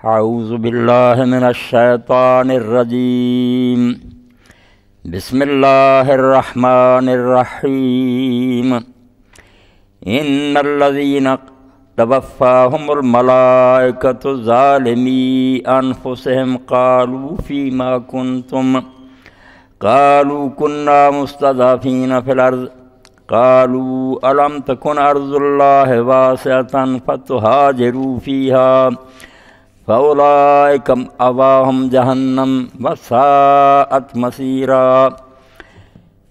اعوذ باللہ من الشیطان الرجیم بسم اللہ الرحمن الرحیم ان الذین توفاہم الملائکۃ ظالمی انفسہم قالوا فیما کنتم قالوا کنا مستضعفین فی الارض قالوا الم تکن ارض اللہ واسعۃ فتہاجروا فیہا فَأُولَئِكَ مَأْوَاهُمْ جَهَنَّمُ وَسَاءَتْ مَصِيرًا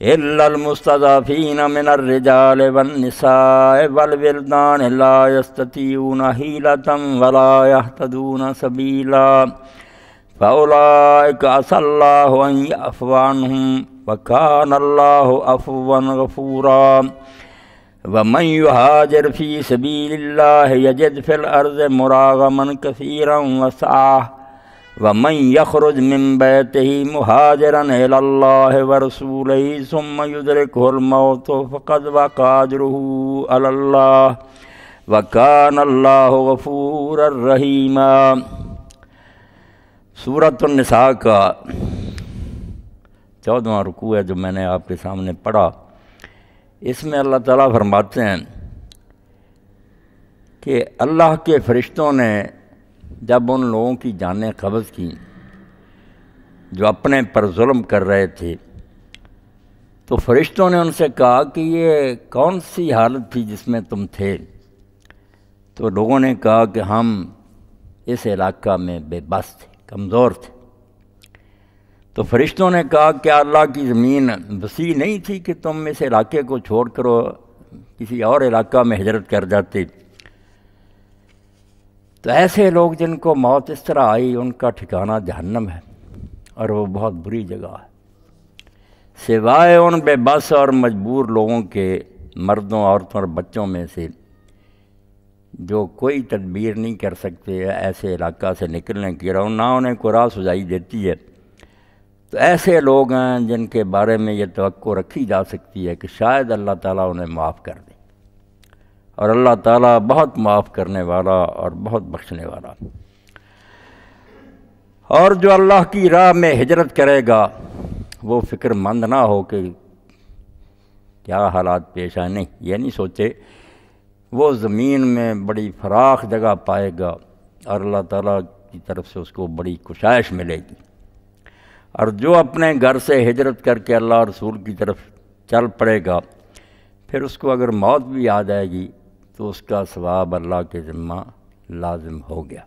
إِلَّا الْمُسْتَضْعَفِينَ مِنَ الرِّجَالِ وَالنِّسَاءِ وَالْوِلْدَانِ لَا يَسْتَطِيعُونَ حِيلَةً وَلَا يَهْتَدُونَ سَبِيلًا فَأُولَئِكَ عَسَى اللَّهُ أَن يَعْفُوَ عَنْهُمْ وَكَانَ اللَّهُ عَفُوًّا غَفُورًا وَمَن يُهَاجِرْ فِي سَبِيلِ اللَّهِ يَجِدْ فِي الْأَرْضِ مُرَاغَمًا كَثِيرًا وَسَعَةً وَمَن يَخْرُجْ مِن بَيْتِهِ مُهَاجِرًا إِلَى اللَّهِ وَرَسُولِهِ ثُمَّ يُدْرِكْهُ الْمَوْتُ فَقَدْ وَقَعَ أَجْرُهُ عَلَى اللَّهِ وَكَانَ اللَّهُ غَفُورًا رَحِيمًا۔ سورۃ النساء کا 14واں رکوع ہے جو میں نے آپ کے سامنے پڑھا۔ اس میں اللہ تعالیٰ فرماتے ہیں کہ اللہ کے فرشتوں نے جب ان لوگوں کی جانیں قبض کی جو اپنے پر ظلم کر رہے تھے، تو فرشتوں نے ان سے کہا کہ یہ کون سی حالت تھی جس میں تم تھے؟ تو لوگوں نے کہا کہ ہم اس علاقہ میں بے بس تھے، کمزور تھے۔ تو فرشتوں نے کہا کہ اللہ کی زمین وسیع نہیں تھی کہ تم اس علاقے کو چھوڑ کر کسی اور علاقہ میں ہجرت کر جاتے؟ تو ایسے لوگ جن کو موت اس طرح آئی ان کا ٹھکانہ جہنم ہے، اور وہ بہت بری جگہ ہے۔ سوائے ان بے بس اور مجبور لوگوں کے، مردوں، عورتوں اور بچوں میں سے جو کوئی تدبیر نہیں کر سکتے ایسے علاقہ سے نکلنے کی، اور نہ انہیں کوئی راہ سجائی دیتی ہے، تو ایسے لوگ ہیں جن کے بارے میں یہ توقع رکھی جا سکتی ہے کہ شاید اللہ تعالیٰ انہیں معاف کر دے، اور اللہ تعالیٰ بہت معاف کرنے والا اور بہت بخشنے والا۔ اور جو اللہ کی راہ میں ہجرت کرے گا وہ فکر مند نہ ہو کہ کیا حالات پیش آئے، نہیں، یہ نہیں سوچے، وہ زمین میں بڑی فراخ جگہ پائے گا اور اللہ تعالیٰ کی طرف سے اس کو بڑی کشائش ملے گی۔ اور جو اپنے گھر سے ہجرت کر کے اللہ رسول کی طرف چل پڑے گا، پھر اس کو اگر موت بھی آ جائے گی تو اس کا ثواب اللہ کے ذمہ لازم ہو گیا،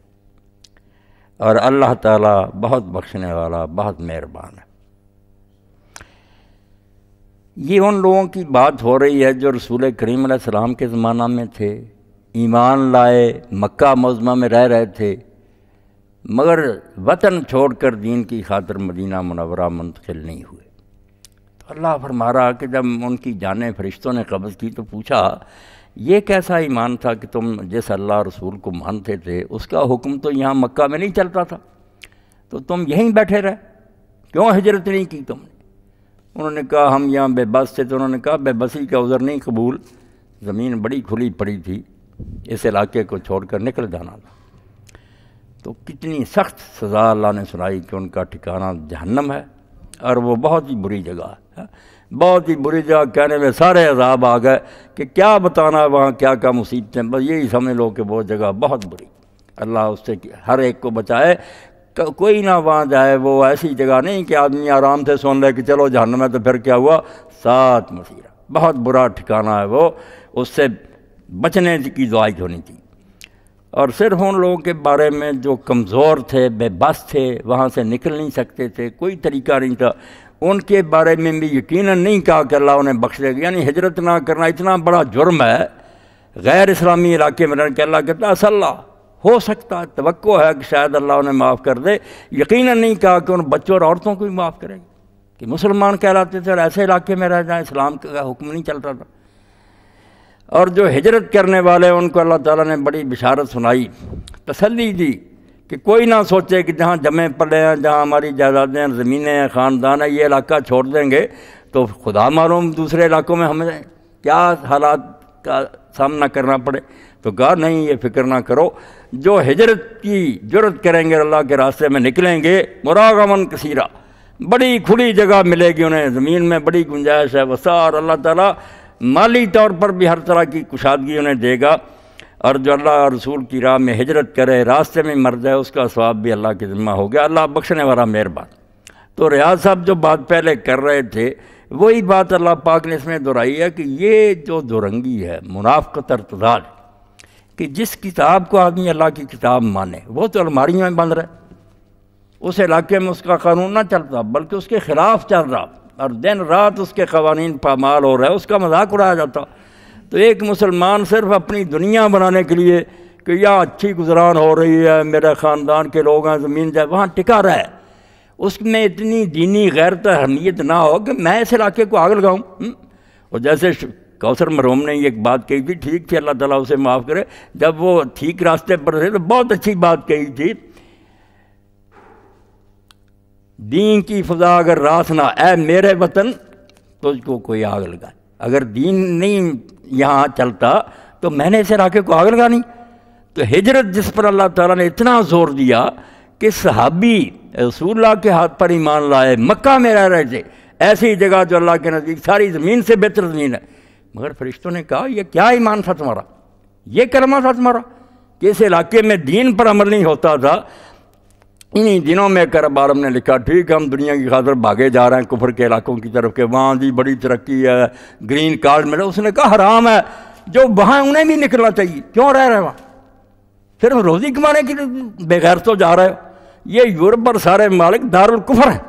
اور اللہ تعالیٰ بہت بخشنے والا، بہت مہربان ہے۔ یہ ان لوگوں کی بات ہو رہی ہے جو رسول کریم علیہ السلام کے زمانہ میں تھے، ایمان لائے، مکہ معظمہ میں رہ رہے تھے، مگر وطن چھوڑ کر دین کی خاطر مدینہ منورہ منتقل نہیں ہوئے۔ تو اللہ فرما رہا کہ جب ان کی جانیں فرشتوں نے قبض کی تو پوچھا یہ کیسا ایمان تھا کہ تم جس اللہ رسول کو مانتے تھے اس کا حکم تو یہاں مکہ میں نہیں چلتا تھا، تو تم یہیں بیٹھے رہے، کیوں ہجرت نہیں کی تم نے؟ انہوں نے کہا ہم یہاں بے بس تھے۔ تو انہوں نے کہا بے بسی کا عذر نہیں قبول، زمین بڑی کھلی پڑی تھی، اس علاقے کو چھوڑ کر نکل جانا تھا۔ تو کتنی سخت سزا اللہ نے سنائی کہ ان کا ٹھکانہ جہنم ہے، اور وہ بہت ہی بری جگہ ہے، بہت ہی بری جگہ۔ کہنے میں سارے عذاب آ گئے کہ کیا بتانا وہاں کیا کیا مصیبتیں، بس یہی سمجھ لو کہ وہ جگہ بہت بری۔ اللہ اس سے ہر ایک کو بچائے، کوئی نہ وہاں جائے۔ وہ ایسی جگہ نہیں کہ آدمی آرام سے سن لے کہ چلو جہنم ہے، تو پھر کیا ہوا؟ سات مسیرہ، بہت برا ٹھکانہ ہے وہ، اس سے بچنے کی دعائی ہونی تھی۔ اور صرف ان لوگوں کے بارے میں جو کمزور تھے، بے بس تھے، وہاں سے نکل نہیں سکتے تھے، کوئی طریقہ نہیں تھا، ان کے بارے میں بھی یقیناً نہیں کہا کہ اللہ انہیں بخش دے گا۔ یعنی ہجرت نہ کرنا اتنا بڑا جرم ہے غیر اسلامی علاقے میں رہ کے۔ اللہ کہتا ہے اللہ ہو سکتا ہے، توقع ہے کہ شاید اللہ انہیں معاف کر دے، یقیناً نہیں کہا کہ ان بچوں اور عورتوں کو بھی معاف کرے گا کہ مسلمان کہلاتے تھے اور ایسے علاقے میں رہ جائیں، اسلام کا حکم نہیں چل رہا تھا۔ اور جو ہجرت کرنے والے ان کو اللہ تعالیٰ نے بڑی بشارت سنائی، تسلی دی کہ کوئی نہ سوچے کہ جہاں جمے پلے ہیں، جہاں ہماری جائیدادیں، زمینیں ہیں، خاندان ہے، یہ علاقہ چھوڑ دیں گے تو خدا معلوم دوسرے علاقوں میں ہمیں کیا حالات کا سامنا کرنا پڑے۔ تو کہا نہیں یہ فکر نہ کرو، جو ہجرت کی جرت کریں گے اللہ کے راستے میں نکلیں گے، مراغمن کثیرہ، بڑی کھلی جگہ ملے گی انہیں، زمین میں بڑی گنجائش ہے، وسع، اور اللہ تعالیٰ مالی طور پر بھی ہر طرح کی کشادگی انہیں دے گا، اور جو اللہ اور رسول کی راہ میں ہجرت کرے، راستے میں مر جائے، اس کا ثواب بھی اللہ کے ذمہ ہو گیا، اللہ بخشنے والا مہربان۔ تو ریاض صاحب جو بات پہلے کر رہے تھے وہی بات اللہ پاک نے اس میں دہرائی ہے کہ یہ جو دورنگی ہے، منافقت اور تضاد، کہ جس کتاب کو آدمی اللہ کی کتاب مانے وہ تو الماریوں میں بند رہے، اس علاقے میں اس کا قانون نہ چلتا بلکہ اس کے خلاف چل رہا، اور دن رات اس کے قوانین پامال ہو رہا ہے، اس کا مذاق اڑایا جاتا۔ تو ایک مسلمان صرف اپنی دنیا بنانے کے لیے کہ یہاں اچھی گزران ہو رہی ہے، میرے خاندان کے لوگ ہیں، زمین جائے، وہاں ٹکا رہا ہے، اس میں اتنی دینی غیرت اہمیت نہ ہو کہ میں اس علاقے کو آگ لگاؤں۔ اور جیسے کوثر مرحوم نے یہ ایک بات کہی تھی، ٹھیک تھی، اللہ تعالیٰ اسے معاف کرے، جب وہ ٹھیک راستے پر تھے تو بہت اچھی بات کہی تھی، دین کی فضا اگر راس نہ، اے میرے وطن تجھ کو کوئی آگ لگائے۔ اگر دین نہیں یہاں چلتا تو میں نے اس علاقے کو آگ لگانی۔ تو ہجرت جس پر اللہ تعالیٰ نے اتنا زور دیا کہ صحابی رسول اللہ کے ہاتھ پر ایمان لائے، مکہ میں رہ رہے تھے، ایسی جگہ جو اللہ کے نزدیک ساری زمین سے بہتر زمین ہے، مگر فرشتوں نے کہا یہ کیا ایمان تھا تمہارا، یہ کلمہ تھا تمہارا کہ اس علاقے میں دین پر عمل نہیں ہوتا تھا۔ انہی دنوں میں کرب عالم نے لکھا ٹھیک ہم دنیا کی خاطر بھاگے جا رہے ہیں کفر کے علاقوں کی طرف کہ وہاں دی بڑی ترقی ہے، گرین کارڈ ملے، اس نے کہا حرام ہے، جو وہاں انہیں بھی نکلنا چاہیے، کیوں رہ رہے وہاں، پھر روزی کمانے کی بغیر تو جا رہے ہو۔ یہ یورپ اور سارے ممالک دارالکفر ہیں،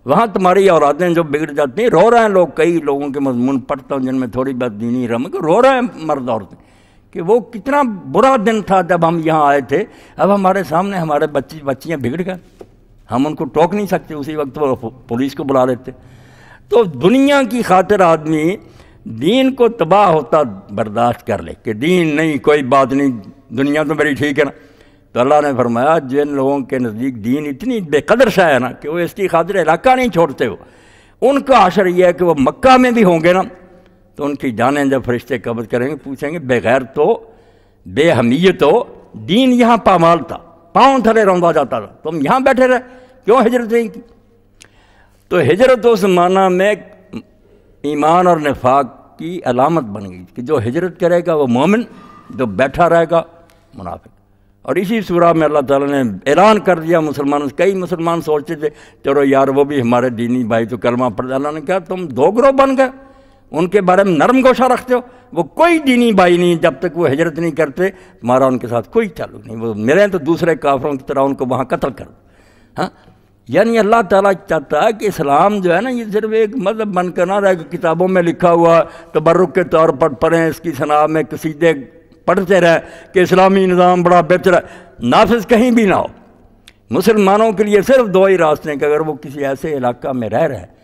وہاں تمہاری اولادیں جو بگڑ جاتی ہیں، رو رہے ہیں لوگ، کئی لوگوں کے مضمون پڑھتا ہوں جن میں تھوڑی بہت دینی رمق، رو رہے ہیں مرد عورتیں کہ وہ کتنا برا دن تھا جب ہم یہاں آئے تھے، اب ہمارے سامنے ہمارے بچیاں بگڑ گئے، ہم ان کو ٹوک نہیں سکتے، اسی وقت وہ پولیس کو بلا لیتے۔ تو دنیا کی خاطر آدمی دین کو تباہ ہوتا برداشت کر لے کہ دین نہیں، کوئی بات نہیں، دنیا تو میری ٹھیک ہے نا۔ تو اللہ نے فرمایا جن لوگوں کے نزدیک دین اتنی بے قدر شے ہے نا کہ وہ اس کی خاطر علاقہ نہیں چھوڑتے ہو، ان کا حشر یہ ہے کہ وہ مکہ میں بھی ہوں گے نا تو ان کی جانیں جب فرشتے قبض کریں گے پوچھیں گے بغیر تو بے حمیت ہو، دین یہاں پامال تھا، پاؤں تھلے روندا جاتا تھا، تم یہاں بیٹھے رہے، کیوں ہجرت نہیں کی؟ تو ہجرت اس معنی میں ایمان اور نفاق کی علامت بن گئی کہ جو ہجرت کرے گا وہ مومن، جو بیٹھا رہے گا منافق۔ اور اسی سورہ میں اللہ تعالیٰ نے اعلان کر دیا مسلمانوں سے، کئی مسلمان سوچتے تھے چلو یار وہ بھی ہمارے دینی بھائی تو کلمہ پڑھ، اللہ نے کہا تم دو گروہ بن گئے، ان کے بارے میں نرم گوشہ رکھتے ہو، وہ کوئی دینی بھائی نہیں جب تک وہ ہجرت نہیں کرتے، تمہارا ان کے ساتھ کوئی تعلق نہیں، وہ ملیں تو دوسرے کافروں کی طرح ان کو وہاں قتل کر دو۔ ہاں، یعنی اللہ تعالیٰ چاہتا ہے کہ اسلام جو ہے نا یہ صرف ایک مذہب بن کر نہ رہے کہ کتابوں میں لکھا ہوا تبرک کے طور پر پڑھیں، اس کی صنع میں قصیدے پڑھتے رہے کہ اسلامی نظام بڑا بہتر ہے، نافذ کہیں بھی نہ ہو۔ مسلمانوں کے لیے صرف دو ہی راستے ہیں کہ اگر وہ کسی ایسے علاقہ میں رہ رہے ہیں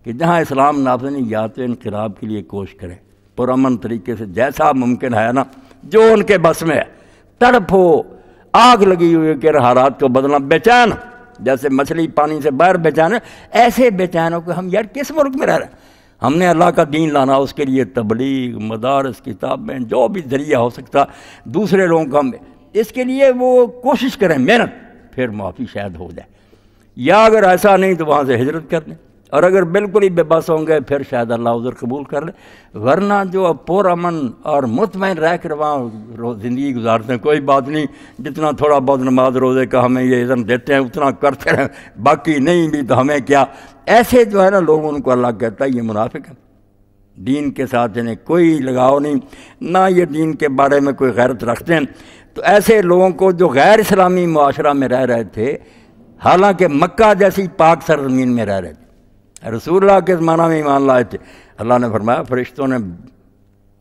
کہ جہاں اسلام نافذ نہیں، یا تو انقلاب کے لیے کوشش کریں پرامن طریقے سے جیسا ممکن ہے نا، جو ان کے بس میں ہے، تڑپ ہو، آگ لگی ہوئی کہ حالات کو بدلنا، بے چین جیسے مچھلی پانی سے باہر بے چین ہے، ایسے بے چین ہو کہ ہم یار کس ملک میں رہ رہے ہیں، ہم نے اللہ کا دین لانا، اس کے لیے تبلیغ، مدارس، کتابیں، جو بھی ذریعہ ہو سکتا دوسرے لوگوں کا، اس کے لیے وہ کوشش کریں، محنت، پھر معافی شاید ہو جائے، یا اگر ایسا نہیں تو وہاں سے ہجرت کر لیں، اور اگر بالکل ہی بے بس ہوں گے پھر شاید اللہ عذر قبول کر لے، ورنہ جو پرامن اور مطمئن رہ کر وہاں زندگی گزارتے ہیں، کوئی بات نہیں، جتنا تھوڑا بہت نماز روزے کا ہمیں یہ اذن دیتے ہیں اتنا کرتے ہیں، باقی نہیں بھی تو ہمیں کیا، ایسے جو ہے نا لوگ، ان کو اللہ کہتا ہے یہ منافق ہے، دین کے ساتھ انہیں کوئی لگاؤ نہیں، نہ یہ دین کے بارے میں کوئی غیرت رکھتے ہیں۔ تو ایسے لوگوں کو جو غیر اسلامی معاشرہ میں رہ رہے تھے، حالانکہ مکہ جیسی پاک سرزمین میں رہ رہے تھے، رسول اللہ کے زمانہ میں ایمان لائے تھے، اللہ نے فرمایا فرشتوں نے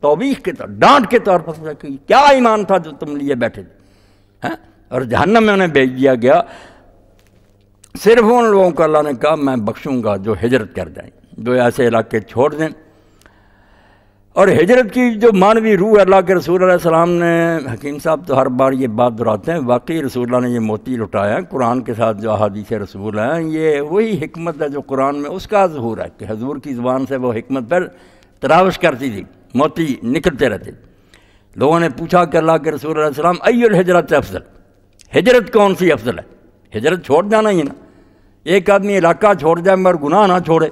توبیخ کے طور، ڈانٹ کے طور پر پوچھا کہ کیا ایمان تھا جو تم لیے بیٹھے تھے، اور جہنم میں انہیں بھیج دیا گیا۔ صرف ان لوگوں کو اللہ نے کہا میں بخشوں گا جو ہجرت کر جائیں، جو ایسے علاقے چھوڑ دیں۔ اور ہجرت کی جو معنوی روح اللہ کے رسول علیہ السلام نے، حکیم صاحب تو ہر بار یہ بات دہراتے ہیں، واقعی رسول اللہ نے یہ موتی لٹایا، قرآن کے ساتھ جو احادیث رسول ہیں یہ وہی حکمت ہے جو قرآن میں اس کا ظہور ہے کہ حضور کی زبان سے وہ حکمت پر تراوش کرتی تھی، موتی نکلتے رہتے۔ لوگوں نے پوچھا کہ اللہ کے رسول علیہ السلام ای الحجرت افضل، ہجرت کون سی افضل ہے؟ ہجرت چھوڑ جانا ہی نا، ایک آدمی علاقہ چھوڑ جائے مگر گناہ نہ چھوڑے۔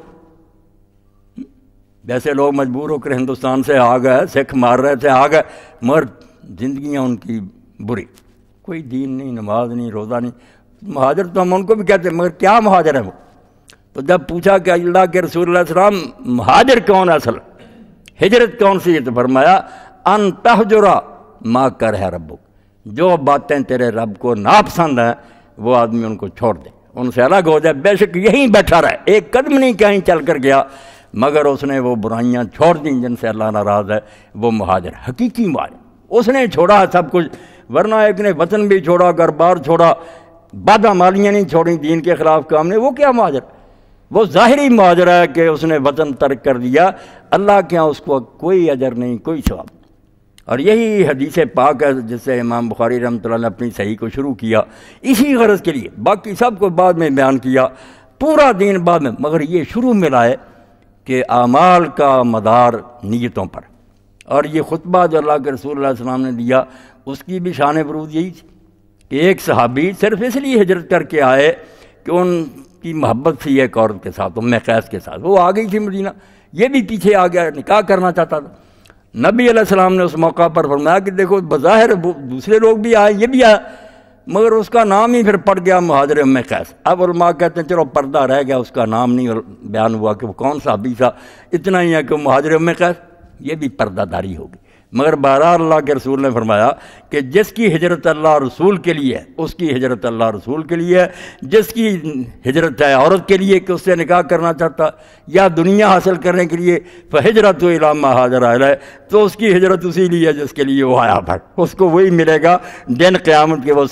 ویسے لوگ مجبور ہو کر ہندوستان سے آ گئے، سکھ مار رہے تھے آ گئے، مگر زندگیاں ان کی بری، کوئی دین نہیں، نماز نہیں، روزہ نہیں۔ مہاجر تو ہم ان کو بھی کہتے ہیں، مگر کیا مہاجر ہے وہ؟ تو جب پوچھا کہ اللہ کے رسول علیہ السلام مہاجر کون ہے اصل، ہجرت کون سی ہے؟ تو فرمایا ان تہجرا ما کرہ ربک، جو باتیں تیرے رب کو ناپسند ہیں وہ آدمی ان کو چھوڑ دے، ان سے الگ ہو جائے، بے شک یہیں بیٹھا رہے، ایک قدم نہیں کہیں چل کر گیا، مگر اس نے وہ برائیاں چھوڑ دیں جن سے اللہ ناراض ہے، وہ مہاجر، حقیقی مہاجر۔ اس نے چھوڑا سب کچھ، ورنہ ایک نے وطن بھی چھوڑا، گھر بار چھوڑا، بدعمالیاں نہیں چھوڑیں، دین کے خلاف کام نہیں، وہ کیا مہاجر؟ وہ ظاہری مہاجر ہے کہ اس نے وطن ترک کر دیا، اللہ کے ہاں اس کو کوئی اجر نہیں، کوئی ثواب۔ اور یہی حدیث پاک ہے جس سے امام بخاری رحمۃ اللہ نے اپنی صحیح کو شروع کیا، اسی غرض کے لیے، باقی سب کو بعد میں بیان کیا، پورا دین بعد میں، مگر یہ شروع میں لائے کہ اعمال کا مدار نیتوں پر۔ اور یہ خطبہ جو اللہ کے رسول اللہ علیہ السلام نے دیا، اس کی بھی شان برود یہی تھی کہ ایک صحابی صرف اس لیے ہجرت کر کے آئے کہ ان کی محبت تھی ایک عورت کے ساتھ، ام قیس کے ساتھ، وہ آ گئی تھی مدینہ، یہ بھی پیچھے آ گیا، نکاح کرنا چاہتا تھا۔ نبی علیہ السلام نے اس موقع پر فرمایا کہ دیکھو بظاہر دوسرے لوگ بھی آئے، یہ بھی آیا، مگر اس کا نام ہی پھر پڑ گیا مہاجر ام قیس۔ اب علماء کہتے ہیں چلو پردہ رہ گیا، اس کا نام نہیں بیان ہوا کہ وہ کون صحابی تھا، اتنا ہی ہے کہ مہاجر ام قیس، یہ بھی پردہ داری ہوگی۔ مگر بہرحال اللہ کے رسول نے فرمایا کہ جس کی ہجرت اللہ رسول کے لیے ہے اس کی ہجرت اللہ رسول کے لیے ہے، جس کی ہجرت ہے عورت کے لیے کہ اس سے نکاح کرنا چاہتا یا دنیا حاصل کرنے کے لیے، فہجرت الی ما ہاجر الیہ، تو اس کی ہجرت اسی لیے ہے جس کے لیے وہ آیا تھا، اس کو وہی ملے گا دن قیامت کے وہ